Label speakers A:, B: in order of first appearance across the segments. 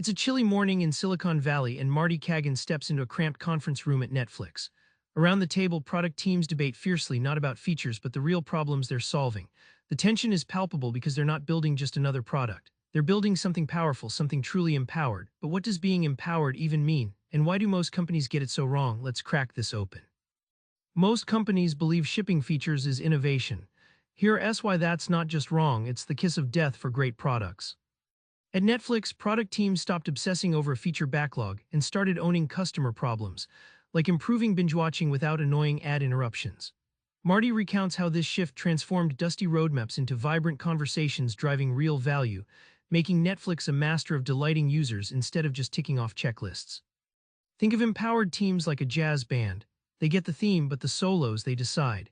A: It's a chilly morning in Silicon Valley, and Marty Cagan steps into a cramped conference room at Netflix. Around the table, product teams debate fiercely not about features but the real problems they're solving. The tension is palpable because they're not building just another product. They're building something powerful, something truly empowered. But what does being empowered even mean? And why do most companies get it so wrong? Let's crack this open. Most companies believe shipping features is innovation. Here's why that's not just wrong, it's the kiss of death for great products. At Netflix, product teams stopped obsessing over a feature backlog and started owning customer problems, like improving binge-watching without annoying ad interruptions. Marty recounts how this shift transformed dusty roadmaps into vibrant conversations driving real value, making Netflix a master of delighting users instead of just ticking off checklists. Think of empowered teams like a jazz band. They get the theme, but the solos they decide.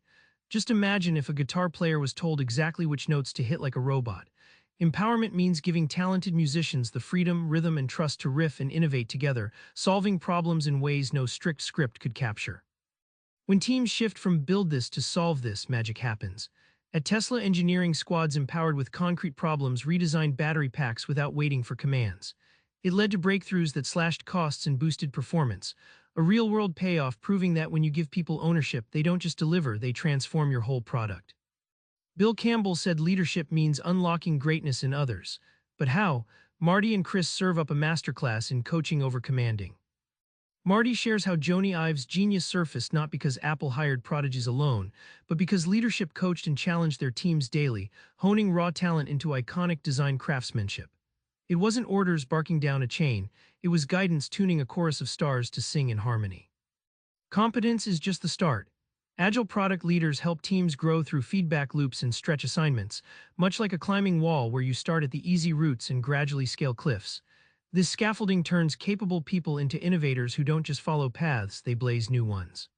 A: Just imagine if a guitar player was told exactly which notes to hit like a robot. Empowerment means giving talented musicians the freedom, rhythm, and trust to riff and innovate together, solving problems in ways no strict script could capture. When teams shift from build this to solve this, magic happens. At Tesla, engineering squads empowered with concrete problems redesigned battery packs without waiting for commands. It led to breakthroughs that slashed costs and boosted performance, a real-world payoff proving that when you give people ownership, they don't just deliver, they transform your whole product. Bill Campbell said leadership means unlocking greatness in others. But how? Marty and Chris serve up a masterclass in coaching over commanding. Marty shares how Jony Ive's genius surfaced not because Apple hired prodigies alone, but because leadership coached and challenged their teams daily, honing raw talent into iconic design craftsmanship. It wasn't orders barking down a chain, it was guidance tuning a chorus of stars to sing in harmony. Competence is just the start. Agile product leaders help teams grow through feedback loops and stretch assignments, much like a climbing wall where you start at the easy routes and gradually scale cliffs. This scaffolding turns capable people into innovators who don't just follow paths, they blaze new ones.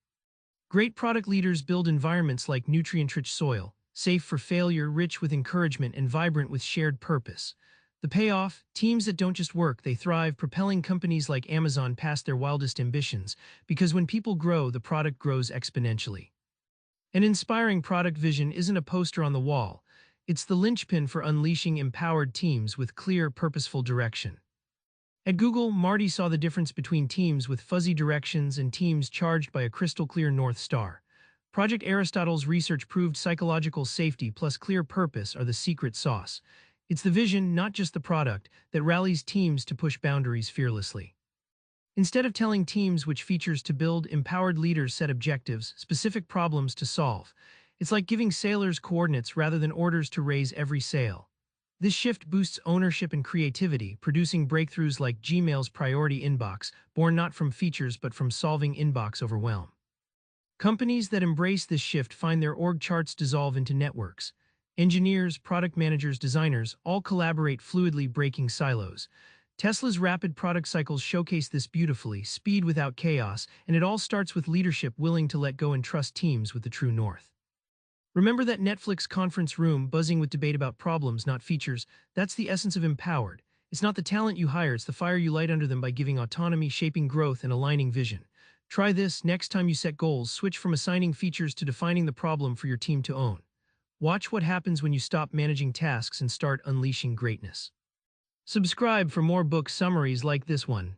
A: Great product leaders build environments like nutrient-rich soil, safe for failure, rich with encouragement, and vibrant with shared purpose. The payoff? Teams that don't just work, they thrive, propelling companies like Amazon past their wildest ambitions, because when people grow, the product grows exponentially. An inspiring product vision isn't a poster on the wall, it's the linchpin for unleashing empowered teams with clear, purposeful direction. At Google, Marty saw the difference between teams with fuzzy directions and teams charged by a crystal-clear North Star. Project Aristotle's research proved psychological safety plus clear purpose are the secret sauce. It's the vision, not just the product, that rallies teams to push boundaries fearlessly. Instead of telling teams which features to build, empowered leaders set objectives, specific problems to solve. It's like giving sailors coordinates rather than orders to raise every sail. This shift boosts ownership and creativity, producing breakthroughs like Gmail's priority inbox, born not from features but from solving inbox overwhelm. Companies that embrace this shift find their org charts dissolve into networks. Engineers, product managers, designers all collaborate fluidly, breaking silos. Tesla's rapid product cycles showcase this beautifully, speed without chaos, and it all starts with leadership willing to let go and trust teams with the true north. Remember that Netflix conference room buzzing with debate about problems, not features? That's the essence of empowered. It's not the talent you hire, it's the fire you light under them by giving autonomy, shaping growth, and aligning vision. Try this next time you set goals, switch from assigning features to defining the problem for your team to own. Watch what happens when you stop managing tasks and start unleashing greatness. Subscribe for more book summaries like this one.